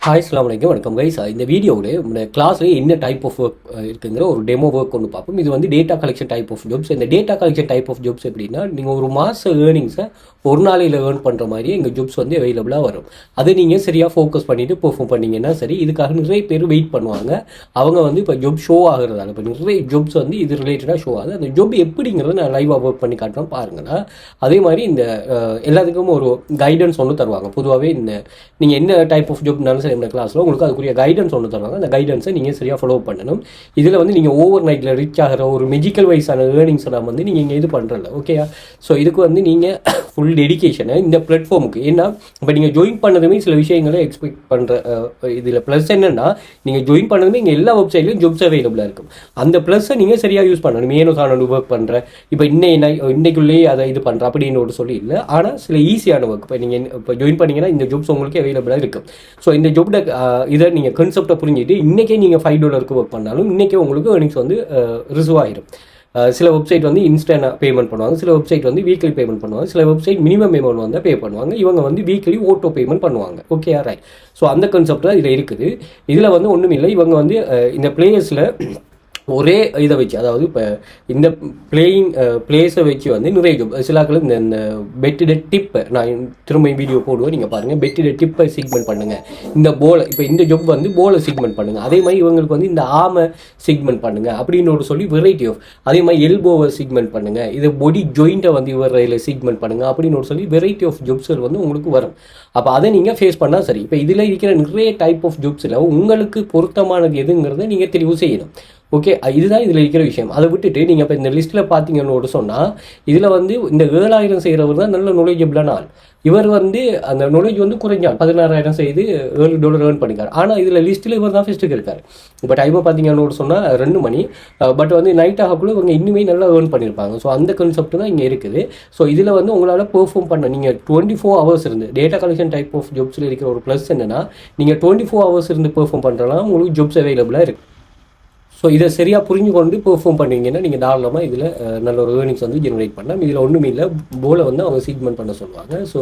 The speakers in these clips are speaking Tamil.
ஹாய் அஸ்ஸலாமு அலைக்கும் வணக்கம் கைஸ். இந்த வீடியோவில் இந்த கிளாஸில் என்ன டைப் ஆஃப் ஒர்க் இருக்குங்கிற ஒரு டெமோ ஒர்க் ஒன்று பார்ப்போம். இது வந்து data collection type of jobs. இந்த data collection type of jobs எப்படின்னா, நீங்கள் ஒரு மாத ஏர்னிங்ஸை ஒரு நாளையில் ஏர்ன் பண்ணுற மாதிரி எங்கள் ஜாப்ஸ் வந்து அவைலபிளாக வரும். அது நீங்கள் சரியாக ஃபோக்கஸ் பண்ணிவிட்டு பெர்ஃபார்ம் பண்ணிங்கன்னா சரி. இதுக்காக நிறைய பேர் வெயிட் பண்ணுவாங்க. அவங்க வந்து இப்போ ஜாப் ஷோ ஆகிறதால இப்போ நிறைய ஜாப்ஸ் வந்து இது ரிலேட்டடாக ஷோ ஆகுது. அந்த ஜாப் எப்படிங்கிறத நான் லைவாக ஒர்க் பண்ணி காட்டுறேன் பாருங்கன்னா. அதே மாதிரி இந்த எல்லாத்துக்கும் ஒரு கைடன்ஸ் ஒன்று தருவாங்க. பொதுவாகவே இந்த நீங்கள் என்ன டைப் ஆஃப் ஜாப்னாலும் சரி இந்த கிளாஸில் உங்களுக்கு அதுக்குரிய கைடன்ஸ் ஒன்று தருவாங்க. அந்த கைடன்ஸை நீங்கள் சரியாக ஃபாலோ பண்ணணும். இதில் வந்து நீங்கள் ஓவர் நைட்டில் ரிச் ஆகிற ஒரு மெஜிக்கல் வைஸான ஏர்னிங்ஸ் எல்லாம் வந்து நீங்கள் இங்கே இது பண்ணுறல. ஓகேயா? ஸோ இதுக்கு வந்து நீங்கள் ஃபுல் டெடிக்கேஷனை இந்த பிளாட்ஃபார்முக்கு, ஏன்னா இப்போ நீங்கள் ஜாயின் பண்ணதுமே சில விஷயங்களை எக்ஸ்பெக்ட் பண்ணுற இதில் ப்ளஸ் என்னென்னா, நீங்கள் ஜாயின் பண்ணதுமே இங்கே எல்லா வெப்சைட்லையும் ஜாப்ஸ் அவைலபிளாக இருக்கும். அந்த ப்ளஸ்ஸை நீங்கள் சரியாக யூஸ் பண்ணணும். ஏனோ தானே ஒர்க் பண்ணுறேன் இப்போ இன்னைக்குள்ளேயே அதை இது பண்ணுறேன் அப்படின்னு ஒரு சொல்லி இல்லை. ஆனால் சில ஈஸியான ஒர்க் இப்போ நீங்கள் இப்போ ஜாயின் பண்ணிங்கன்னா இந்த ஜாப்ஸ் உங்களுக்கு அவைலபிளாக இருக்கும். ஸோ இந்த ஜாப் இதை நீங்கள் கன்செப்டை புரிஞ்சுட்டு இன்றைக்கே நீங்கள் $5 ஒர்க் பண்ணாலும் இன்றைக்கே உங்களுக்கு ஏர்னிங்ஸ் வந்து ரிசீவ் ஆகிடும். சில வெப்சைட் வந்து இன்ஸ்டன்ட் பேமெண்ட் பண்ணுவாங்க, சில வெப்சைட் வந்து வீக்லி பேமெண்ட் பண்ணுவாங்க, சில வெப்சைட் மினிமம் பேமெண்ட் வந்து பே பண்ணுவாங்க. இவங்க வந்து வீக்லி ஓட்டோ பேமெண்ட் பண்ணுவாங்க. Okay right. ஸோ அந்த கன்செப்ட் தான் இதில் இருக்குது. இதில் வந்து ஒன்றும் இல்லை. இவங்க வந்து இந்த பிளேயர்ஸில் ஒரே இதை வச்சு, அதாவது இப்போ இந்த பிளேஸை வச்சு வந்து நிறைய ஜாப் சிலாக்கள் இந்த பெட்டிட டிப்பை நான் திரும்ப வீடியோ போடுவேன், நீங்கள் பாருங்கள். பெட்டிட டிப்பை சிக்மெண்ட் பண்ணுங்கள். இந்த போலை இப்போ இந்த ஜாப் வந்து போலை சிக்மெண்ட் பண்ணுங்கள். அதே மாதிரி இவங்களுக்கு வந்து இந்த ஆமை சிக்மெண்ட் பண்ணுங்கள் அப்படின்னு ஒரு சொல்லி வெரைட்டி ஆஃப். அதே மாதிரி எல்போவை சிக்மெண்ட் பண்ணுங்கள், இது பொடி ஜாயிண்ட்டை வந்து இவரையில் சிக்மெண்ட் பண்ணுங்கள் அப்படின்னு ஒரு சொல்லி வெரைட்டி ஆஃப் ஜாப்ஸ்கள் வந்து உங்களுக்கு வரும். அப்போ அதை நீங்கள் ஃபேஸ் பண்ணால் சரி. இப்போ இதில் இருக்கிற நிறைய டைப் ஆஃப் ஜாப்ஸில் உங்களுக்கு பொருத்தமானது எதுங்கிறத நீங்கள் தெரிவு செய்யணும். ஓகே, இதுதான் இதில் இருக்கிற விஷயம். அதை விட்டுட்டு நீங்கள் இப்போ இந்த லிஸ்ட்டில் பார்த்தீங்கன்னு சொன்னால் இதில் வந்து இந்த 7,000 செய்கிறவர் தான் நல்ல knowledgeable ஆள். இவர் வந்து அந்த knowledge வந்து குறைஞ்சால் 16,000 செய்து $7 ஏர்ன் பண்ணிக்கார். ஆனால் இதில் லிஸ்ட்டில் இவர் தான் ஃபஸ்ட்டுக்கு இருக்கார். இப்போ டைமை பார்த்தீங்கன்னு சொன்னால் 2 மணி, பட் வந்து நைட் ஆகக்குள்ள இவங்க இன்னுமே நல்லா ஏர்ன் பண்ணியிருப்பாங்க. ஸோ அந்த கான்செப்ட் தான் இங்கே இருக்குது. ஸோ இதில் வந்து உங்களால் பெர்ஃபார்ம் பண்ண நீங்கள் 24 hours இருந்து டேட்டா கலெக்ஷன் டைப் ஆஃப் ஜாப்ஸில் இருக்கிற ஒரு ப்ளஸ் என்னென்னா, நீங்கள் 24 hours இருந்து பெர்ஃபார்ம் பண்ணுறலாம் உங்களுக்கு ஜாப்ஸ் அவைலபிளாக இருக்குது. ஸோ இதை சரியாக புரிஞ்சு கொண்டு பெர்ஃபார்ம் பண்ணுவீங்கன்னா நீங்கள் தாராளமாக இதில் நல்ல ஒரு ஏர்னிங்ஸ் வந்து ஜென்ரேட் பண்ணலாம். இதில் ஒன்றுமே இல்லை, போலை வந்து அவங்க சீக்மெண்ட் பண்ண சொல்லுவாங்க. ஸோ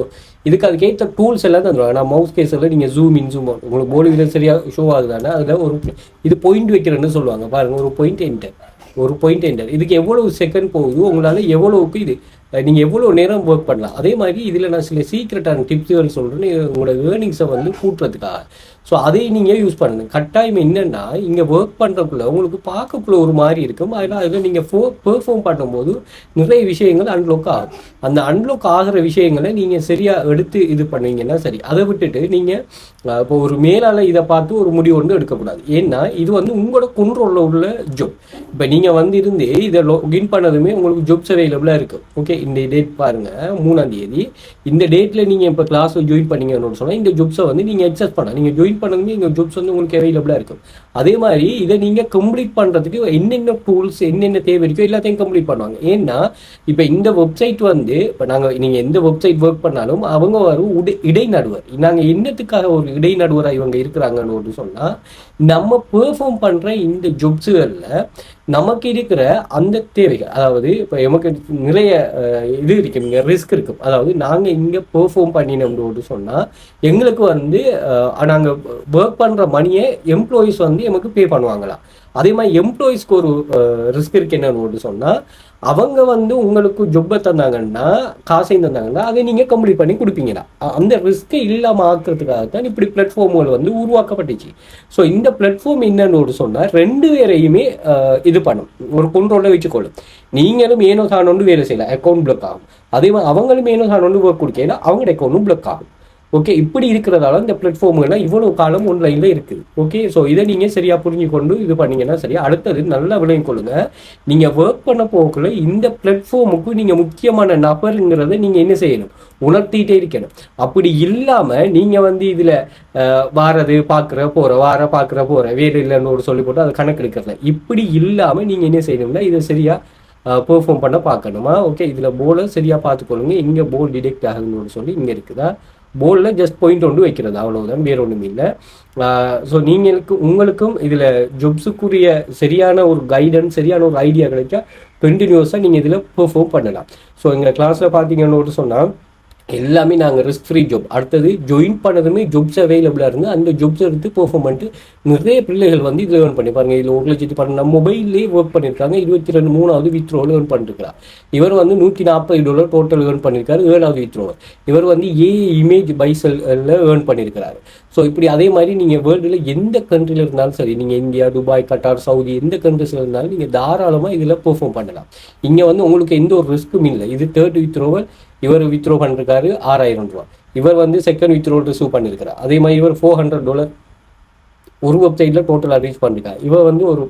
இதுக்கு அதுக்கேற்ற டூல்ஸ் எல்லாம் தந்துடுவாங்க. நான் மவுஸ் கேஸில் நீங்கள் ஜூம் அவுட் உங்களுக்கு போல் இதில் சரியாக ஷோ ஆகுதானே அதில் ஒரு இது பாயிண்ட் வைக்கிறேன்னு சொல்லுவாங்க பாருங்கள். ஒரு பாயிண்ட் என்டர் இதுக்கு எவ்வளோ செகண்ட் போகுது, உங்களால் எவ்வளோவுக்கு இது நீங்கள் எவ்வளோ நேரம் ஒர்க் பண்ணலாம். அதே மாதிரி இதில் நான் சில சீக்ரெட்டான டிப்ஸுகள் சொல்கிறேன்னு உங்களோட ஏர்னிங்ஸை வந்து கூட்டுறதுக்காக. ஸோ அதை நீங்கள் யூஸ் பண்ணுங்க. கட்டாயம் என்னென்னா, இங்கே ஒர்க் பண்ணுறக்குள்ள உங்களுக்கு பார்க்கக்குள்ள ஒரு மாதிரி இருக்கும். அதில் நீங்கள் பெர்ஃபார்ம் பண்ணும்போது நிறைய விஷயங்கள் அன்லாக் ஆகும். அந்த அன்லாக் ஆகிற விஷயங்களை நீங்கள் சரியாக எடுத்து இது பண்ணுவீங்கன்னா சரி. அதை விட்டுட்டு நீங்கள் இப்போ ஒரு மேலால் இதை பார்த்து ஒரு முடிவு ஒன்று எடுக்கக்கூடாது. ஏன்னா இது வந்து உங்களோட கண்ட்ரோலில் உள்ள ஜாப். இப்போ நீங்கள் வந்து இருந்து இதை லாகின் பண்ணதுமே உங்களுக்கு ஜாப்ஸ் அவைலபிளாக இருக்குது. ஓகே, இந்த டேட் பாருங்கள் 3ஆம் தேதி. இந்த டேட்டில் நீங்கள் இப்போ கிளாஸில் ஜாயின் பண்ணீங்கன்னு சொன்னால் இந்த ஜாப்ஸை வந்து நீங்கள் அக்சஸ் பண்ணலாம். நீங்கள் ஜாயின் பண்ணதுமே இங்கே ஜாப்ஸ் வந்து உங்களுக்கு அவைலபிளாக இருக்கும். அதே மாதிரி இதை நீங்கள் கம்ப்ளீட் பண்ணுறதுக்கு என்னென்ன டூல்ஸ் என்னென்ன தேவை இருக்கோ எல்லாத்தையும் கம்ப்ளீட் பண்ணுவாங்க. ஏன்னா இப்போ இந்த வெப்சைட் வந்து இப்போ நீங்கள் எந்த வெப்சைட் ஒர்க் பண்ணாலும் அவங்க வரும் இடைநடுவர். நாங்கள் என்னத்துக்காக ஒரு இடைநடுவராக இவங்க இருக்கிறாங்கன்னு சொன்னால், நம்ம பெர்ஃபார்ம் பண்ணுற இந்த ஜாப்ஸுகளில் நமக்கு இருக்கிற அந்த தேவைகள், அதாவது இப்போ நமக்கு நிறைய இது இருக்குது, இங்கே ரிஸ்க் இருக்கும். அதாவது நாங்கள் இங்கே பெர்ஃபார்ம் பண்ணினோம்னு சொன்னால் எங்களுக்கு வந்து நாங்கள் ஒர்க் பண்ணுற மணியை எம்ப்ளாயீஸ் வந்து எமக்கு பே பண்ணுவாங்களா. அதே மாதிரி எம்ப்ளாயீஸ்க்கு ஒரு ரிஸ்க் இருக்கு. என்னன்னு சொன்னால், அவங்க வந்து உங்களுக்கு ஜொப்பை தந்தாங்கன்னா, காசையும் தந்தாங்கன்னா அதை நீங்கள் கம்ப்ளீட் பண்ணி கொடுப்பீங்களா. அந்த ரிஸ்க்கை இல்லாமல் ஆக்குறதுக்காகத்தான் இப்படி பிளாட்ஃபார்ம்கள் வந்து உருவாக்கப்பட்டுச்சு. ஸோ இந்த பிளாட்ஃபார்ம் என்னன்னு சொன்னால் 2 பேரையுமே இது பண்ணும், ஒரு கண்ட்ரோலில் வச்சுக்கொள்ளும். நீங்களும் ஏனோ தானோண்டு வேலை செய்யலாம், அக்கௌண்ட் பிளாக் ஆகும். அதே மாதிரி அவங்களும் ஏனோ தானோண்டு ஒர்க் கொடுக்கல, அவங்களோட அக்கௌண்ட்டும் பிளாக் ஆகும். ஓகே, இப்படி இருக்கிறதால இந்த பிளாட்ஃபார்ம்கள்லாம் இவ்வளோ காலம் ஆன்லைனில் இருக்குது. ஓகே, ஸோ இதை நீங்கள் சரியாக புரிஞ்சு கொண்டு இது பண்ணிங்கன்னா சரியா. அடுத்தது நல்லா விளங்கி கொள்ளுங்க. நீங்கள் ஒர்க் பண்ண போக்குள்ள இந்த பிளாட்ஃபார்முக்கு நீங்கள் முக்கியமான நபருங்கிறத நீங்கள் என்ன செய்யணும், உணர்த்திட்டே இருக்கணும். அப்படி இல்லாமல் நீங்கள் வந்து இதில் வாரது பார்க்குற போகிற வேறு இல்லைன்னு சொல்லி போட்டு அதை கணக்கு எடுக்கிறத இப்படி இல்லாமல் நீங்கள் என்ன செய்யணும்னா இதை சரியாக பெர்ஃபார்ம் பண்ண பார்க்கணுமா. ஓகே, இதில் போலை சரியாக பார்த்துக்கொள்ளுங்க. இங்கே போல் டிடெக்ட் ஆகுதுன்னு சொல்லி இங்கே இருக்குதா, போர்டில் ஜஸ்ட் பாயிண்ட் ஒன்று வைக்கிறது, அவ்வளவுதான், வேறு ஒன்றும் இல்லை. ஸோ உங்களுக்கும் இதில் ஜாப்ஸுக்குரிய சரியான ஒரு கைடன்ஸ், சரியான ஒரு ஐடியா கிடைச்சா கண்டினியூஸாக நீங்கள் இதில் பெர்ஃபார்ம் பண்ணலாம். ஸோ எங்கள் கிளாஸில் பார்த்தீங்கன்னு சொன்னால் எல்லாமே நாங்கள் ரிஸ்க் ஃப்ரீ ஜாப். அடுத்தது ஜாயின் பண்ணதுமே ஜாப்ஸ் அவைலபிளாக இருந்து அந்த ஜாப்ஸ் எடுத்து பெர்ஃபார்ம் பண்ணிட்டு நிறைய பிள்ளைகள் வந்து இதில் ஏர்ன் பண்ணி பாருங்க. இதில் 1,12,000 மொபைல்லே ஒர்க் பண்ணியிருக்காங்க. 22 3வது வித்ரோவில் ஏர்ன் பண்ணிருக்கிறார். இவர் வந்து $140 டோட்டல் ஏர்ன் பண்ணியிருக்காரு 7வது வித்ரோவர். இவர் வந்து இமேஜ் பைசல்ல ஏர்ன் பண்ணியிருக்கிறாரு. ஸோ இப்படி அதே மாதிரி நீங்கள் வேர்ல்டில் எந்த கண்ட்ரியில் இருந்தாலும் சரி, நீங்கள் இந்தியா, துபாய், கட்டார், சவுதி எந்த கண்ட்ரிஸில் இருந்தாலும் நீங்கள் தாராளமாக இதில் பெர்ஃபார்ம் பண்ணலாம். இங்கே வந்து உங்களுக்கு எந்த ஒரு ரிஸ்க்கும் இல்லை. இது 3rd வித்ரோவர். இவர் வித்ரோ பண்ணிருக்காரு $6,000. இவர் வந்து செகண்ட் வித்ரோ ரிசீவ் பண்ணியிருக்கிறார். அதே மாதிரி இவர் $400 ஒரு வெப்சைட்டில் டோட்டலாக ரீச் பண்ணிருக்கார். இவர் வந்து ஒரு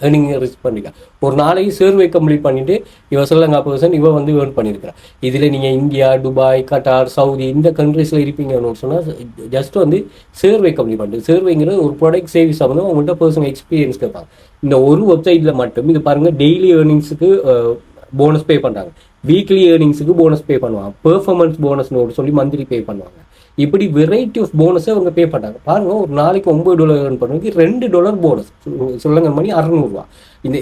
ஏர்னிங் ரீச் பண்ணிருக்கார். ஒரு நாளைக்கு சர்வே கம்ப்ளீட் பண்ணிட்டு இவர் ஸ்ரீலங்கா பர்சன் இவர் வந்து ஏர்ன் பண்ணியிருக்கிறார். இதில் நீங்கள் இந்தியா, துபாய், கட்டார், சவுதி இந்த கண்ட்ரீஸில் இருப்பீங்கன்னு சொன்னால் ஜஸ்ட் வந்து சர்வே கம்ப்ளீட் பண்ணிட்டு, சர்வேங்கிறது ஒரு ப்ராடக்ட் சர்வீஸ் வந்து அவங்கள்ட்ட பர்சனல் எக்ஸ்பீரியன்ஸ் கேட்பாங்க. இந்த ஒரு வெப்சைட்டில் மட்டும் இது பாருங்கள், டெய்லி ஏர்னிங்ஸுக்கு போனஸ் பே பண்ணுறாங்க, வீக்லி ஏர்னிங்ஸுக்கு போனஸ் பே பண்ணுவாங்க, பெர்ஃபார்மன்ஸ் போனஸ்னு சொல்லி மந்த்லி பே பண்ணுவாங்க. இப்படி வெரைட்டி ஆஃப் போனஸை அவங்க பே பண்ணாங்க. பாருங்க, ஒரு நாளைக்கு $9 ஏர்ன் பண்ணுறதுக்கு $2 போனஸ். சொல்லுங்க மணி $600.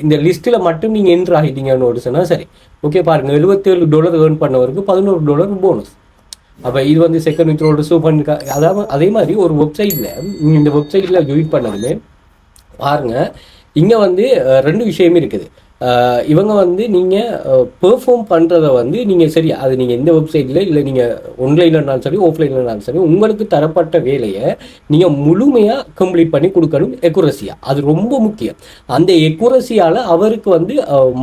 இந்த லிஸ்ட்டில் மட்டும் நீங்கள் என்ட்ரு ஆகிட்டீங்கன்னு சொன்னால் சரி ஓகே. பாருங்க, $77 ஏர்ன் பண்ணவருக்கு $11 போனஸ். அப்போ இது வந்து செகண்ட் வித்ரோ ரிசீவ் பண்ணிருக்கா. அதாவது அதே மாதிரி ஒரு வெப்சைட்டில் இந்த வெப்சைட்டில் ஜாயின் பண்ணதுமே பாருங்க, இங்கே வந்து 2 விஷயமே இருக்குது. இவங்க வந்து நீங்கள் பெர்ஃபார்ம் பண்ணுறதை வந்து நீங்கள் சரி, அது நீங்கள் எந்த வெப்சைட்டில் இல்லை, நீங்கள் ஆன்லைனில் இருந்தாலும் சரி ஆஃப்லைனில் இருந்தாலும் சரி, உங்களுக்கு தரப்பட்ட வேலையை நீங்கள் முழுமையாக கம்ப்ளீட் பண்ணி கொடுக்கணும் எக்குரஸியாக. அது ரொம்ப முக்கியம். அந்த எக்குரஸியால் அவருக்கு வந்து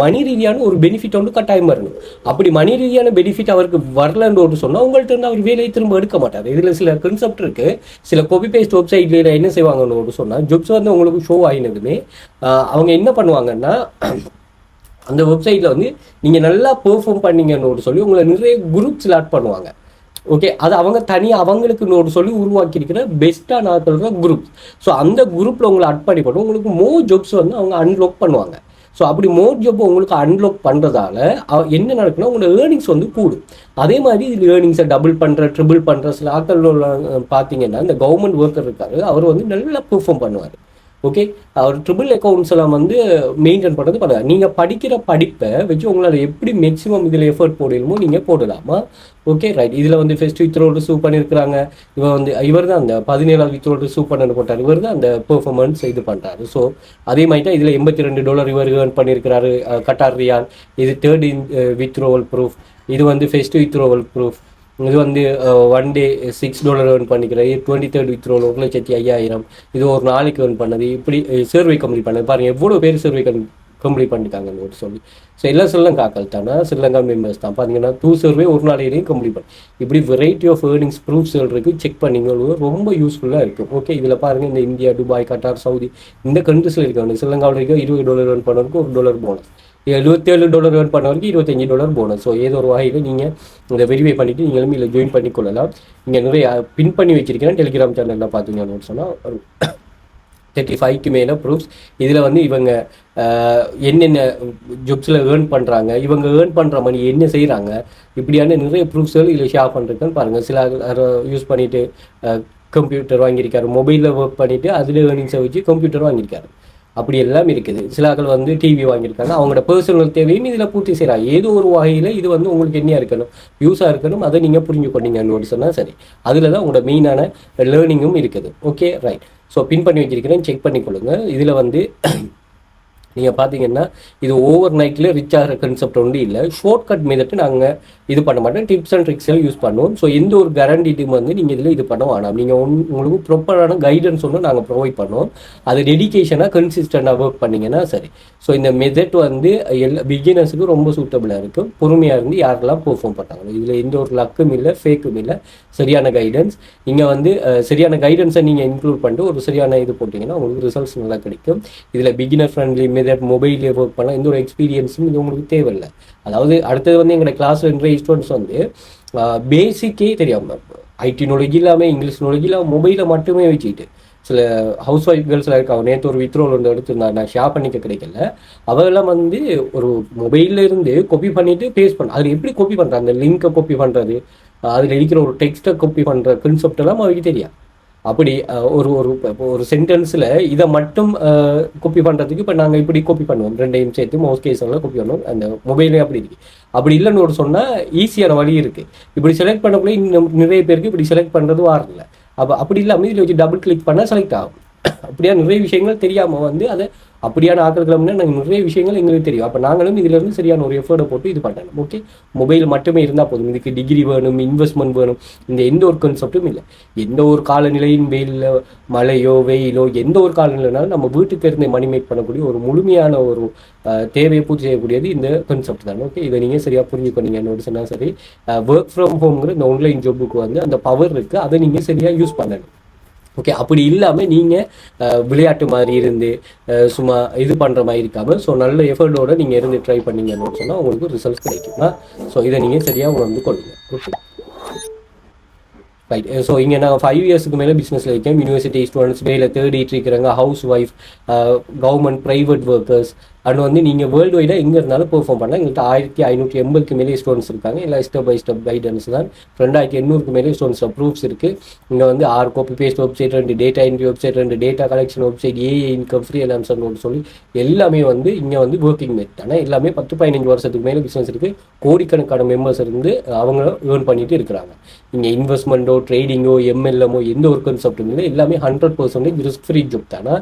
மணி ரீதியான ஒரு பெனிஃபிட் வந்து கட்டாயம் வரணும். அப்படி மணி ரீதியான பெனிஃபிட் அவருக்கு வரலன்னு ஒரு சொன்னால் உங்கள்கிட்ட இருந்து அவர் வேலையை திரும்ப எடுக்க மாட்டார். இதில் சில கன்செப்ட் இருக்குது. சில காப்பி பேஸ்ட் வெப்சைட்ல என்ன செய்வாங்கன்னு ஒரு சொன்னால், ஜாப்ஸ் வந்து உங்களுக்கு ஷோ ஆகினதுமே அவங்க என்ன பண்ணுவாங்கன்னா, அந்த வெப்சைட்டில் வந்து நீங்கள் நல்லா பெர்ஃபார்ம் பண்ணீங்கன்னு சொல்லி உங்களை நிறைய குரூப்ஸில் ஆட் பண்ணுவாங்க. ஓகே, அது அவங்க தனியாக அவங்களுக்கு சொல்லி உருவாக்கியிருக்கிற பெஸ்ட்டாக நான் சொல்கிற குரூப். ஸோ அந்த குரூப்பில் உங்களை ஆட் பண்ணி போட்டு உங்களுக்கு மோர் ஜாப்ஸ் வந்து அவங்க அன்லாக் பண்ணுவாங்க. ஸோ அப்படி மோர் ஜாப் உங்களுக்கு அன்லாக் பண்ணுறதால என்ன நடக்குன்னா, உங்களோட ஏர்னிங்ஸ் வந்து கூடும். அதே மாதிரி இது ஏர்னிங்ஸை டபுள் பண்ணுற, ட்ரிபிள் பண்ணுற சில ஆட்கள் பார்த்தீங்கன்னா, இந்த கவர்மெண்ட் ஒர்க்கர் இருக்காரு, அவர் வந்து நல்லா பெர்ஃபார்ம் பண்ணுவார். ஓகே, அவர் ட்ரிபிள் அக்கௌண்ட்ஸ் எல்லாம் வந்து மெயின்டைன் பண்ணுறது பண்ணுங்க. நீங்கள் படிக்கிற படிப்பை வச்சு உங்களால் எப்படி மேக்ஸிமம் இதில் எஃபர்ட் போடணுமோ நீங்கள் போடலாமா. Okay right. இதில் வந்து ஃபர்ஸ்ட் வித்ரோ ரிசீவ் பண்ணியிருக்கிறாங்க. இவர் தான் அந்த 17வது வித்ரோ ரிசீவ் பண்ணு போட்டார். இவர் தான் அந்த பெர்ஃபார்மன்ஸ் இது பண்ணுறாரு. ஸோ அதே மாதிரி தான் இதில் $82 இவர் ஏர்ன் பண்ணியிருக்கிறாரு கட்டார் ரியால். இது 3rd வித்ரோவல் ப்ரூஃப். இது வந்து ஃபர்ஸ்ட் வித்ரோவல் ப்ரூஃப். இது வந்து ஒன் டே $6 ஏர்ன் பண்ணிக்கிறது. 23rd வித்ரோவில் 1,05,000. இது ஒரு நாளைக்கு ஏர்ன் பண்ணது. இப்படி சர்வே கம்ப்ளீட் பண்ணது. பாருங்கள் எவ்வளோ பேர் சர்வே கம்ப்ளீட் பண்ணிட்டாங்கன்னு சொல்லி. ஸோ எல்லாம் ஸ்ரீலங்காக்கள் தானே, ஸ்ரீலங்கா மெம்பர்ஸ் தான். பார்த்தீங்கன்னா 2 சர்வே ஒரு நாளையிலையும் கம்ப்ளீட் பண்ணி இப்படி வெரைட்டி ஆஃப் ஏர்னிங்ஸ் ப்ரூஃப்ஸ் இருக்குது. செக் பண்ணிங்க, ரொம்ப யூஸ்ஃபுல்லாக இருக்கும். ஓகே, இதில் பாருங்கள், இந்த இந்தியா, துபாய், கட்டார், சவுதி இந்த கண்ட்ரிஸில் இருக்காங்க. ஸ்ரீலங்காவில் இருக்க $20 ஏர்ன் பண்ணவருக்கு $1 போனஸ். $77 ஏர்ன் பண்ணவருக்கு $25 போனஸ். ஸோ ஏதோ ஒரு வகையில் நீங்கள் இதை வெரிஃபை பண்ணிவிட்டு நீங்களும் இதில் ஜாயின் பண்ணிக்கொள்ளலாம். இங்கே நிறைய பின் பண்ணி வச்சிருக்கிறேன் டெலிகிராம் சேனலில் பார்த்தீங்கன்னு சொன்னால் 35க்கு மேலே ப்ரூஃப்ஸ். இதில் வந்து இவங்க என்னென்ன ஜாப்ஸில் ஏர்ன் பண்ணுறாங்க, இவங்க ஏர்ன் பண்ணுற மணி என்ன செய்கிறாங்க, இப்படியான நிறைய ப்ரூஃப்ஸ்கள் இதில் ஷேர் பண்ணுறதுன்னு பாருங்கள். சில யூஸ் பண்ணிவிட்டு கம்ப்யூட்டர் வாங்கியிருக்காரு, மொபைலில் ஒர்க் பண்ணிவிட்டு அதில் ஏர்னிங்ஸை வச்சு கம்ப்யூட்டர் வாங்கியிருக்காரு. அப்படி எல்லாம் இருக்குது. சில ஆட்கள் வந்து டிவி வாங்கியிருக்காங்க, அவங்களோட பர்சனல் தேவையும் இதில் பூர்த்தி செய்கிறாங்க. ஏதோ ஒரு வகையில் இது வந்து உங்களுக்கு என்ன இருக்கணும், யூஸாக இருக்கணும், அதை நீங்கள் புரிஞ்சு கொண்டீங்கன்னு சொன்னால் சரி. அதில் தான் உங்களோட மெயினான லேர்னிங்கும் இருக்குது. Okay right. ஸோ பின் பண்ணி வச்சிருக்கிறேன், செக் பண்ணிக்கொள்ளுங்க. இதில் வந்து நீங்கள் பார்த்தீங்கன்னா இது ஓவர் நைட்டில் ரிச் ஆகிற கன்செப்ட் ஒன்று இல்லை. ஷார்ட்கட் மெத்தட் நாங்கள் இது பண்ண மாட்டோம், டிப்ஸ் அண்ட் ட்ரிக்ஸை யூஸ் பண்ணுவோம். ஸோ எந்த ஒரு கேரண்டிட்டும் வந்து நீங்கள் இதில் இது பண்ண வேணாம். நீங்கள் உங்களுக்கு ப்ராப்பரான கைடன்ஸ் ஒன்று நாங்கள் ப்ரொவைட் பண்ணுவோம். அது டெடிகேஷனாக கன்சிஸ்டண்டாக ஒர்க் பண்ணிங்கன்னா சரி. ஸோ இந்த மெத்தட் வந்து எல்லா பிகினர்ஸுக்கும் ரொம்ப சூட்டபிளாக இருக்கும். பொறுமையாக இருந்து யாரெல்லாம் பெர்ஃபார்ம் பண்ணாங்க, இதில் எந்த ஒரு லக்கும் இல்லை, ஃபேக்கும் இல்லை, சரியான கைடன்ஸ். இங்கே வந்து சரியான கைடன்ஸை நீங்கள் இன்க்ளூட் பண்ணிட்டு ஒரு சரியான இது போட்டிங்கன்னா உங்களுக்கு ரிசல்ட்ஸ் நல்லா கிடைக்கும். இதில் பிகினர் ஃப்ரெண்ட்லி மெத்தட், மொபைல்லே ஒர்க் பண்ணால் எந்த ஒரு எக்ஸ்பீரியன்ஸும் இது உங்களுக்கு தேவையில்லை. அதாவது அடுத்தது வந்து எங்களோட கிளாஸில் நிறைய ஸ்டூடெண்ட்ஸ் வந்து பேசிக்கே தெரியாமல் ஐடி நாலேஜ் இல்லாமல், இங்கிலீஷ் நாலேஜ் இல்லாமல், மொபைலை மட்டுமே வச்சுக்கிட்டு சில ஹவுஸ் ஒய்ஃப் கேர்ள்ஸ்லாம் இருக்காங்க. நேற்று ஒரு வித்ரோல் வந்து எடுத்துருந்தாங்க, நான் ஷேர் பண்ணிக்க கிடைக்கல. அவெல்லாம் வந்து ஒரு மொபைலில் இருந்து காப்பி பண்ணிவிட்டு பேஸ்ட் பண்ண, அதில் எப்படி காப்பி பண்ணுறாங்க, அந்த லிங்கை காப்பி பண்ணுறது, அதில் இருக்கிற ஒரு டெக்ஸ்ட்டை காப்பி பண்ணுற கன்செப்ட் எல்லாம் அவருக்கு தெரியாது. அப்படி ஒரு ஒரு ஒரு சென்டென்ஸில் இதை மட்டும் காப்பி பண்ணுறதுக்கு இப்போ நாங்கள் இப்படி காப்பி பண்ணுவோம், ரெண்டையும் சேர்த்து மோஸ்ட் கேஸெல்லாம் காப்பி பண்ணுவோம். அந்த மொபைலே அப்படி இருக்கு. அப்படி இல்லைன்னு ஒரு சொன்னால் ஈஸியான வழி இருக்குது. இப்படி செலக்ட் பண்ணக்குள்ளே இன்னும் நிறைய பேருக்கு இப்படி செலக்ட் பண்ணுறது வரல. அப்படி இல்லாமல் இதில் வச்சு டபுள் கிளிக் பண்ணால் செலக்ட் ஆகும். அப்படியா நிறைய விஷயங்கள் தெரியாமல் வந்து அதை அப்படியான ஆட்களுக்குனா நாங்கள் நிறைய விஷயங்கள் எங்களுக்கு தெரியும். அப்போ நாங்களும் இதிலிருந்து சரியான ஒரு எஃபர்ட்டை போட்டு இது பண்ணணும். ஓகே, மொபைல் மட்டுமே இருந்தால் போதும். இதுக்கு டிகிரி வேணும், இன்வெஸ்ட்மெண்ட் வேணும், இந்த எந்த ஒரு கான்செப்டும் இல்லை. எந்த ஒரு காலநிலையின் வெயிலில் மழையோ வெயிலோ எந்த ஒரு காலநிலைனாலும் நம்ம வீட்டுக்கு இருந்து மணி மேக் பண்ணக்கூடிய ஒரு முழுமையான ஒரு தேவையை பூர்த்தி செய்யக்கூடியது இந்த கான்செப்ட் தான். ஓகே, இதை நீங்கள் சரியாக புரிஞ்சுக்கொண்டீங்க என்னோட சொன்னால் சரி. ஒர்க் ஃப்ரம் ஹோம்ங்கிற இந்த ஆன்லைன் ஜாபுக்கு வந்து அந்த பவர் இருக்குது, அதை நீங்கள் சரியாக யூஸ் பண்ணணும். ஓகே, அப்படி இல்லாமல் நீங்கள் விளையாட்டு மாதிரி இருந்து சும்மா இது பண்ணுற மாதிரி இருக்காமல் ஸோ நல்ல எஃபர்ட்டோடு நீங்கள் இருந்து ட்ரை பண்ணீங்கன்னு சொன்னால் உங்களுக்கு ரிசல்ட்ஸ் கிடைக்குமா. ஸோ இதை நீங்கள் சரியாக உணர்ந்து கொள்ளுங்கள். Okay right. ஸோ இங்கே நான் 5 இயர்ஸுக்கு மேலே பிஸ்னஸில் இருக்கேன். யூனிவர்சிட்டி ஸ்டூடெண்ட்ஸ், வேலை தேடிட்டு இருக்கிறாங்க, house wife, government, private workers and வந்து நீங்கள் வேர்ல்டு வைடாக எங்கே இருந்தாலும் பெர்ஃபார்ம் பண்ணலாம். எங்கள்கிட்ட 1580க்கு மேலே ஸ்டூடெண்ட்ஸ் இருக்காங்க. எல்லாம் ஸ்டெப் பை ஸ்டெப் கைடன்ஸ் தான். 2800க்கு மேலே ஸ்டூடெண்ட்ஸ் ப்ரூஃப்ஸ் இருக்குது. இங்கே வந்து 6 copy paste website, 2 data entry website, 2 data collection website, AI income, ஃப்ரீ அலான்சர்னு சொல்லி எல்லாமே வந்து இங்கே வந்து ஒர்க்கிங் மேட். ஆனால் எல்லாமே 10-15 வருஷத்துக்கு மேலே பிஸ்னஸ் இருக்குது. கோடிக்கணக்கான மெம்பர்ஸ் இருந்து அவங்க ஏர்ன் பண்ணிட்டு இருக்கிறாங்க. இங்கே இன்வெஸ்ட்மெண்ட்டோ ட்ரேடிங்கோ எம்எல்எம்மோ எந்த ஒரு கான்செப்டும் இல்லை. எல்லாமே 100% ரிஸ்க் ஃப்ரீ ஜாப் தானே.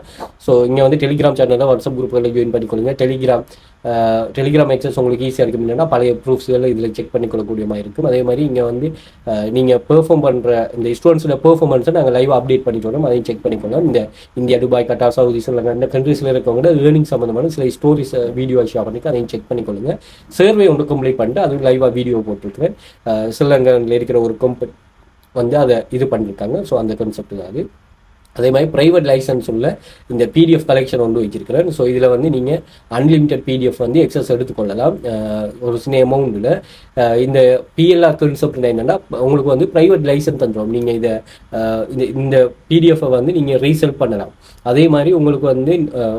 ஸோ இங்கே வந்து டெலிகிராம் சேனலில் வாட்ஸ்அப் குரூப்பில் ஜாயின் பண்ணிக்கொள்ளுங்க. டெலிகிராம் ஆக்சஸ் உங்களுக்கு ஈஸியாக இருக்கும். இல்லைன்னா பழைய ப்ரூஃப்ஸ்கள் இதில் செக் பண்ணிக்கொள்ளக்கூடிய மாதிரி இருக்கும். அதே மாதிரி இங்கே வந்து நீங்கள் பெர்ஃபார்ம் பண்ணுற இந்த ஸ்டூடெண்ட்ஸோட பெர்ஃபார்மன்ஸை நாங்கள் லைவாக அப்டேட் பண்ணிக்கணும். அதையும் செக் பண்ணிக்கொள்ளலாம். இந்த India, Dubai, Khattar, Saudi, Sri Lanka இந்த கண்ட்ரீஸில் இருக்கவங்க ஏர்னிங் சம்மந்தமான சில ஸ்டோரிஸ் வீடியோ ஷேர் பண்ணிக்க அதையும் செக் பண்ணிக்கொள்ளுங்க. சர்வே ஒன்று கம்ப்ளீட் பண்ணிட்டு அதுவும் லைவாக வீடியோ போட்டிருக்கிறேன். ஸ்ரீலங்காவில் இருக்கிற ஒரு கம்பெனி வந்து அதை இது பண்ணியிருக்காங்க. ஸோ அந்த கான்செப்ட் தான் அது. அதே மாதிரி ப்ரைவேட் லைசன்ஸ் உள்ள இந்த பிடிஎஃப் கலெக்ஷன் ஒன்று வச்சிருக்கிறேன். ஸோ இதில் வந்து நீங்கள் அன்லிமிட்டட் பிடிஎஃப் வந்து எக்ஸஸ் எடுத்துக்கொள்ளலாம் ஒரு சின்ன அமௌண்ட்டில். இந்த பிஎல்ஆர் கான்செப்ட் என்னென்னா உங்களுக்கு வந்து ப்ரைவேட் லைசன்ஸ் தந்துடும். நீங்கள் இந்த பிடிஎஃபை வந்து நீங்கள் ரீசெல் பண்ணலாம். அதே மாதிரி உங்களுக்கு வந்து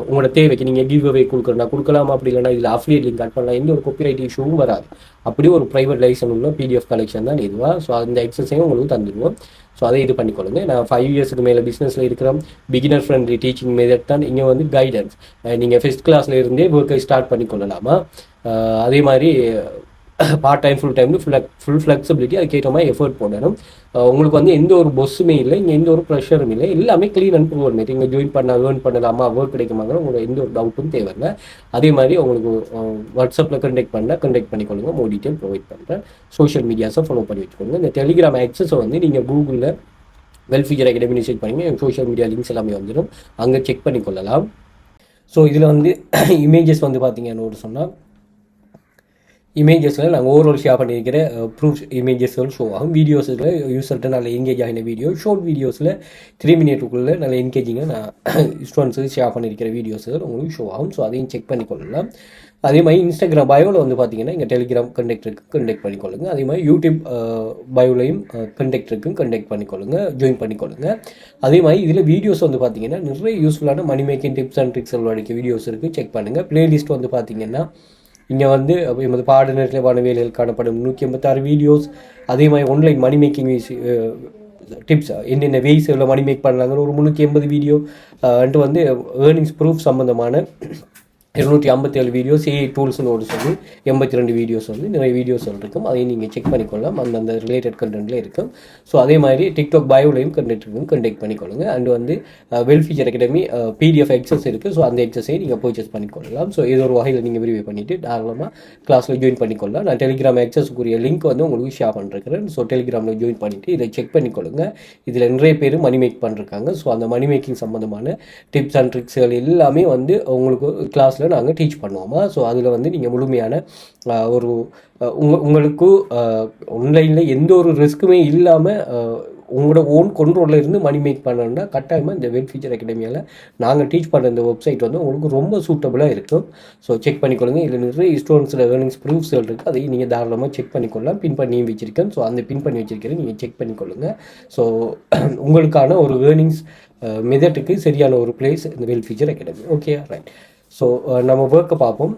உங்களோட தேவைக்கு நீங்கள் கிவ் அவே கொடுக்கலாம். அப்படி இல்லைனா இதில் அஃபிலியேட் லிங்க் ஆட் பண்ணலாம். எந்த ஒரு காப்பிரைட் இஷ்யூவும் வராது. அப்படி ஒரு ப்ரைவேட் லைசன்ஸ் உள்ள பிடிஎஃப் கலெக்ஷன் தான் இதுவாக. ஸோ அந்த எக்ஸஸையும் உங்களுக்கு தந்துடுவோம். ஸோ அதை இது பண்ணிக்கொள்ளுங்க. நான் 5 இயர்ஸுக்கு மேலே பிஸ்னஸில் இருக்கிறோம். பிகினர் ஃப்ரெண்ட்லி டீச்சிங் மெத்தட் தான். இங்கே வந்து கைடன்ஸ். நீங்கள் ஃபஸ்ட் கிளாஸில் இருந்தே ஒர்க்கை ஸ்டார்ட் பண்ணிக்கொள்ளலாமா. அதே மாதிரி பார்ட் டைம், ஃபுல் டைம்னு ஃபுல் ஃப்ளெக்சிபிலிட்டி, அதுக்கேற்ற மாதிரி எஃபர்ட் போடணும். உங்களுக்கு வந்து எந்த ஒரு பொஸ்ஸுமே இல்லை, இங்கே எந்த ஒரு ப்ரெஷரும் இல்லை. எல்லாமே க்ளீன் அண்ட் ப்ரூவ் பண்ணி இங்கே ஜாயின் ஏர்ன் பண்ணலாமா, ஒர்க் கிடைக்குமாங்கிற உங்களுக்கு எந்த ஒரு டவுட்டும் தேவையில்லை. அதே மாதிரி உங்களுக்கு வாட்ஸ்அப்பில் கண்டெக்ட் பண்ணிக்கொள்ளுங்க. மோர் டீட்டெயில் ப்ரொவைட் பண்ணுறேன். சோஷியல் மீடியாஸை ஃபாலோ பண்ணி வச்சுக்கோங்க. இந்த டெலிகிராம் ஆக்சஸை வந்து நீங்கள் கூகுளில் வெல்ஃபியர் அகாடமி செக் பண்ணிங்க. சோஷியல் மீடியா லிங்க்ஸ் எல்லாமே வந்துடும், அங்கே செக் பண்ணிக்கொள்ளலாம். ஸோ இதில் வந்து இமேஜஸ் வந்து பார்த்தீங்கன்னு சொன்னால் இமேஜஸில் நாங்கள் ஓவரால் ஷேர் பண்ணியிருக்கிற ப்ரூஃப் இமேஜஸ்கள் ஷோ ஆகும். வீடியோஸில் யூஸர்கிட்ட நல்ல என்கேஜ் ஆகின வீடியோ, ஷார்ட் வீடியோஸில் 3 மினிட்டுக்குள்ளே நல்ல என்கேஜிங்காக நான் ஸ்டூடெண்ட்ஸுக்கு ஷேர் பண்ணியிருக்கிற வீடியோஸுகள் உங்களுக்கு ஷோ ஆகும். ஸோ அதையும் செக் பண்ணிக்கொள்ளலாம். அதே மாதிரி இன்ஸ்டாகிராம் பயோவில் வந்து பார்த்தீங்கன்னா இங்கே டெலிகிராம் கண்டெக்ட் பண்ணிக்கொள்ளுங்க. அதே மாதிரி யூடியூப் பயோலையும் கண்டெக்ட் பண்ணிக்கொள்ளுங்க, ஜாயின் பண்ணிக்கொள்ளுங்க. அதே மாதிரி இதில் வீடியோஸ் வந்து பார்த்தீங்கன்னா நிறைய யூஸ்ஃபுல்லான money making tips and tricks வரைக்கும் வீடியோஸ் இருக்குது, செக் பண்ணுங்கள். பிளேலிஸ்ட் வந்து பார்த்தீங்கன்னா இங்கே வந்து எமது பாடநெறியில் வேலைகள் காணப்படும் 186 வீடியோஸ். அதே மாதிரி ஆன்லைன் மணி மேக்கிங் டிப்ஸ், என்னென்ன வேஸ் எவ்வளோ மணி மேக் பண்ணலாங்கிற ஒரு 380 வீடியோ வந்து ஏர்னிங்ஸ் ப்ரூஃப் சம்மந்தமான 257 வீடியோஸ், ஏஐ டூல்ஸ்னு ஒரு சொல்லி 82 வீடியோஸ் வந்து நிறைய வீடியோஸ் இருக்கும். அதையும் நீங்கள் செக் பண்ணிக்கொள்ளலாம். அந்த ரிலேட்டட் கண்டென்ட்லேயே இருக்கும். ஸோ அதே மாதிரி டிக்டாக் பயோலையும் கண்டெக்ட் பண்ணிக்கொள்ளுங்க. அண்ட் வந்து வெல்ஃபியர் அகாடமி பிடிஎஃப் எக்ஸஸ் இருக்குது. ஸோ அந்த எக்ஸஸையும் நீங்கள் பர்ச்சேஸ் பண்ணிக்கொள்ளலாம். ஸோ இது ஒரு வகையில் நீங்கள் விரிவு பண்ணிவிட்டு தாராளமாக கிளாஸில் ஜாயின் பண்ணிக்கொள்ளலாம். நான் டெலிகிராம் எக்ஸஸுக்குரிய லிங்க் வந்து உங்களுக்கு ஷேர் பண்ணிருக்கிறேன். ஸோ டெலிகிராமில் ஜாயின் பண்ணிவிட்டு இதை செக் பண்ணிக்கொள்ளுங்க. இதில் நிறைய பேர் மணி மேக் பண்ணிருக்காங்க. ஸோ அந்த மணி மேக்கிங் சம்மந்தமான டிப்ஸ் அண்ட் ட்ரிக்ஸ்கள் எல்லாமே வந்து உங்களுக்கு கிளாஸில் நாங்கள் டீச் பண்ணுவோமா. ஸோ அதில் வந்து நீங்கள் முழுமையான ஒரு உங்களுக்கு ஆன்லைனில் எந்த ஒரு ரிஸ்க்குமே இல்லாமல் உங்களோட ஓன் கண்ட்ரோலில் இருந்து மணி மேக் பண்ணணும்னா கட்டாயமாக இந்த வெல்ஃபியர் அகாடமியால் நாங்கள் டீச் பண்ணுற இந்த வெப்சைட் வந்து உங்களுக்கு ரொம்ப சூட்டபுளாக இருக்கும். ஸோ செக் பண்ணிக்கொள்ளுங்க. இதில் நிறைய ஸ்டூடெண்ட்ஸில் ஏர்னிங்ஸ் ப்ரூஃப்ஸ்கள் இருக்குது. அதையும் நீங்கள் தாராளமாக செக் பண்ணிக்கொள்ளலாம். பின் பண்ணியும் வச்சுருக்கேன். ஸோ அந்த பின் பண்ணி வச்சுருக்கிறேன், நீங்கள் செக் பண்ணிக்கொள்ளுங்க. ஸோ உங்களுக்கான ஒரு ஏர்னிங்ஸ் மெத்தட்டுக்கு சரியான ஒரு பிளேஸ் இந்த வெல்ஃபியர் அகாடமி. Okay right. ஸோ நம்ம ஒர்க்கை பார்ப்போம்.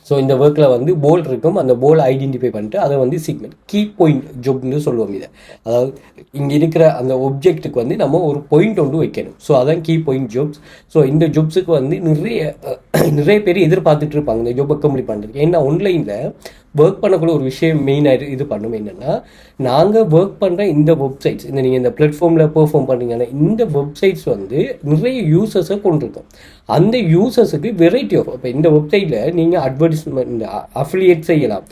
ஸோ இந்த ஒர்க்கில் வந்து போல் இருக்கும், அந்த போல் ஐடென்டிஃபை பண்ணிட்டு அதை வந்து சிக்மெண்ட் கீ பாயிண்ட் ஜாப்னு சொல்லுவோம் இதை. அதாவது இங்கே இருக்கிற அந்த ஒப்ஜெக்ட்டுக்கு வந்து நம்ம ஒரு பாயிண்ட் ஒன்று வைக்கணும். ஸோ அதான் கீ பாயிண்ட் ஜாப்ஸ். ஸோ இந்த ஜாப்ஸுக்கு வந்து நிறைய பேர் எதிர்பார்த்துட்டு இருப்பாங்க இந்த ஜாப் கம்ப்ளீட் பண்ணுறதுக்கு. ஏன்னா ஆன்லைனில் ஒர்க் பண்ணக்குள்ள ஒரு விஷயம் மெயினாக இது பண்ணும் என்னென்னா, நாங்கள் ஒர்க் பண்ணுற இந்த வெப்சைட்ஸ், இந்த நீங்கள் இந்த பிளாட்ஃபார்மில் பெர்ஃபார்ம் பண்ணுறீங்கன்னா இந்த வெப்சைட்ஸ் வந்து நிறைய யூசர்ஸை கொண்டிருக்கும். அந்த யூசர்ஸுக்கு வெரைட்டி ஆஃப், இப்போ இந்த வெப்சைட்டில் நீங்கள் அட்வர்டைஸ்மெண்ட் அஃபிலியேட் செய்யலாம்,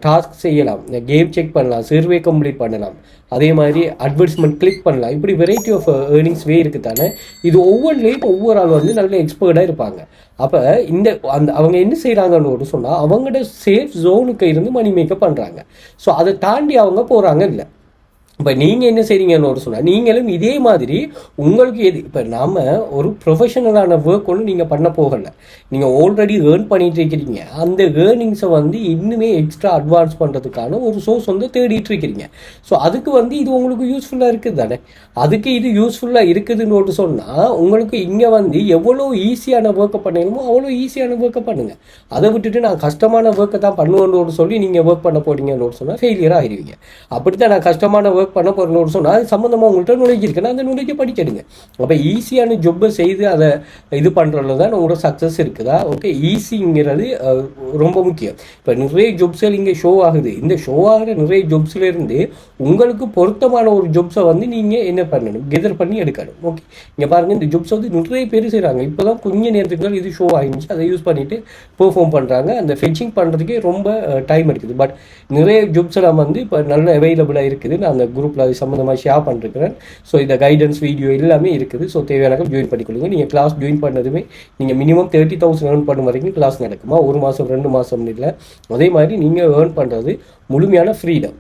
டாஸ்க் செய்யலாம், கேம் செக் பண்ணலாம், சர்வே கம்ப்ளீட் பண்ணலாம், அதே மாதிரி அட்வர்டைஸ்மெண்ட் கிளிக் பண்ணலாம். இப்படி வெரைட்டி ஆஃப் ஏர்னிங்ஸ் இருக்குது தானே. இது ஒவ்வொன்றிலையும் ஒவ்வொரு ஆள் வந்து நல்ல எக்ஸ்பர்ட்டாக இருப்பாங்க. அப்போ அவங்க என்ன செய்கிறாங்கன்னு சொன்னால் அவங்களோட சேஃப் ஜோனுக்கு இருந்து மணி மேக்கப் பண்ணுறாங்க. ஸோ அதை தாண்டி அவங்க போகிறாங்க இல்லை. இப்போ நீங்கள் என்ன செய்றீங்கன்னு சொன்னால் நீங்களும் இதே மாதிரி உங்களுக்கு இப்போ நாம் ஒரு ப்ரொஃபஷனலான ஒர்க் ஒன்று நீங்கள் பண்ண போகலை, நீங்கள் ஆல்ரெடி ஏர்ன் பண்ணிட்டு இருக்கிறீங்க. அந்த ஏர்னிங்ஸை வந்து இன்னுமே எக்ஸ்ட்ரா அட்வான்ஸ் பண்ணுறதுக்கான ஒரு சோர்ஸ் வந்து தேடிட்டு இருக்கிறீங்க. ஸோ அதுக்கு வந்து இது உங்களுக்கு யூஸ்ஃபுல்லாக இருக்குது தானே. அதுக்கு இது யூஸ்ஃபுல்லாக இருக்குதுன்னு சொன்னால் உங்களுக்கு இங்கே வந்து எவ்வளோ ஈஸியான ஒர்க்கை பண்ணணுமோ அவ்வளோ ஈஸியான ஒர்க்கை பண்ணுங்கள். அதை விட்டுட்டு நான் கஷ்டமான ஒர்க்கை தான் பண்ணுவேன்னு சொல்லி நீங்கள் ஒர்க் பண்ண போறீங்கன்னு சொன்னால் ஃபெயிலியர் ஆகிடுவீங்க. அப்படி தான் நான் கஷ்டமான ஒர்க் பண்ண போகிறோம்னு சொன்னால் அது சம்மந்தமாக உங்கள்கிட்ட நுழைஞ்சி இருக்குன்னா அந்த நுழைஞ்சி படிச்சிடுங்க. அப்போ ஈஸியான ஜொப்பை செய்து அதை இது பண்ணுறதுல தான் உங்களோட சக்ஸஸ் இருக்குதா. ஓகே, ஈஸிங்கிறது ரொம்ப முக்கியம். இப்போ நிறைய ஜொப்ஸ்கள் இங்கே ஷோ ஆகுது. இந்த ஷோ ஆகிற நிறைய ஜொப்ஸ்லேருந்து உங்களுக்கு பொருத்தமான ஒரு ஜொப்ஸை வந்து நீங்கள் என்ன பண்ணணும், கெதர் பண்ணி எடுக்கணும். ஓகே, இங்கே பாருங்கள், இந்த ஜொப்ஸ் வந்து நிறைய பேர் செய்கிறாங்க. இப்போ தான் கொஞ்சம் நேரத்துக்கு இது ஷோ ஆகிடுச்சு, அதை யூஸ் பண்ணிவிட்டு பெர்ஃபார்ம் பண்ணுறாங்க. அந்த ஃபெச்சிங் பண்ணுறதுக்கே ரொம்ப டைம் எடுக்குது. பட் நிறைய ஜொப்ஸ் எல்லாம் வந்து இப்போ நல்ல அவைலபிளாக இருக்குது. நான் அந்த குரூப்பில் அது சம்மந்தமாக ஷேர் பண்ணிருக்கிறேன். ஸோ இந்த கைடன்ஸ் வீடியோ எல்லாமே இருக்குது. ஸோ தேவையான ஜாயின் பண்ணிக்கொள்ளுங்க. நீங்கள் கிளாஸ் ஜாயின் பண்ணதுமே நீங்கள் மினிமம் 30,000 ஏர்ன் பண்ண வரைக்கும் கிளாஸ் நடக்குமா, 1 மாதம் 2 மாதம் இல்லை. அதே மாதிரி நீங்கள் ஏர்ன் பண்ணுறது முழுமையான ஃப்ரீடம்.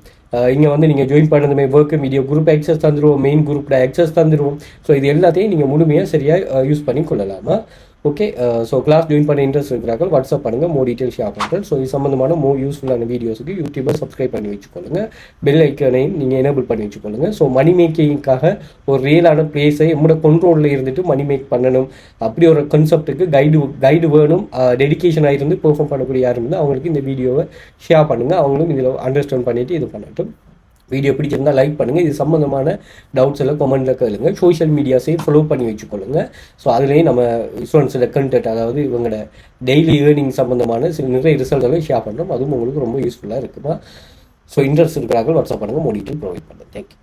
இங்கே வந்து நீங்கள் ஜாயின் பண்ணதுமே ஒர்க் மீடியா குரூப் ஆக்சஸ் தந்துடுவோம், மெயின் குரூப்பில் ஆக்சஸ் தந்துடுவோம். ஸோ இது எல்லாத்தையும் நீங்கள் முழுமையாக சரியாக யூஸ் பண்ணி கொள்ளலாமா. ஓகே, ஸோ கிளாஸ் ஜாயின் பண்ண இன்ட்ரெஸ்ட் இருக்கிறார்கள் வாட்ஸ்அப் பண்ணுங்கள், மோர் டீட்டெயில் ஷேர் பண்ணுறேன். ஸோ இது சம்மந்தமான யூஸ்ஃபுல்லான வீடியோஸுக்கு யூடியூபை சப்ஸ்கிரைப் பண்ணி வச்சுக்கொள்ளுங்க, பெல் ஐக்கனையும் நீங்கள் எனேபிள் பண்ணி வச்சுக்கொள்ளுங்க. ஸோ மணி மேக்கிங்காக ஒரு ரியலான பிளேஸை நம்மளோட கண்ட்ரோலில் இருந்துட்டு மணி மேக் பண்ணணும், அப்படி ஒரு கான்செப்ட்டுக்கு கைடு வேணும், டெடிக்கேஷனாக இருந்து பெர்ஃபார்ம் பண்ணக்கூடிய யாரும் இருந்தால் அவங்களுக்கு இந்த வீடியோவை ஷேர் பண்ணுங்கள். அவங்களும் இதில் அண்டர்ஸ்டாண்ட் பண்ணிவிட்டு இது பண்ணட்டும். வீடியோ பிடிச்சிருந்தால் லைக் பண்ணுங்கள். இது சம்மந்தமான டவுட்ஸ் எல்லாம் கமெண்ட்டில் கேளுங்க. சோஷியல் மீடியாஸையும் ஃபாலோ பண்ணி வச்சுக்கொள்ளுங்க. ஸோ அதுலேயும் நம்ம ஸ்டூடெண்ட்ஸோட கண்டென்ட், அதாவது இவங்களோட டெய்லி ஏர்னிங் சம்மந்தமான நிறைய ரிசல்ட்களை ஷேர் பண்ணுறோம். அதுவும் உங்களுக்கு ரொம்ப யூஸ்ஃபுல்லாக இருக்குமா. ஸோ இன்ட்ரெஸ்ட் இருக்கிறார்கள் வாட்ஸ்அப் பண்ணுங்கள், மோர் டீட்டெயில் ப்ரொவைட் பண்ணுறேன். தேங்க்யூ.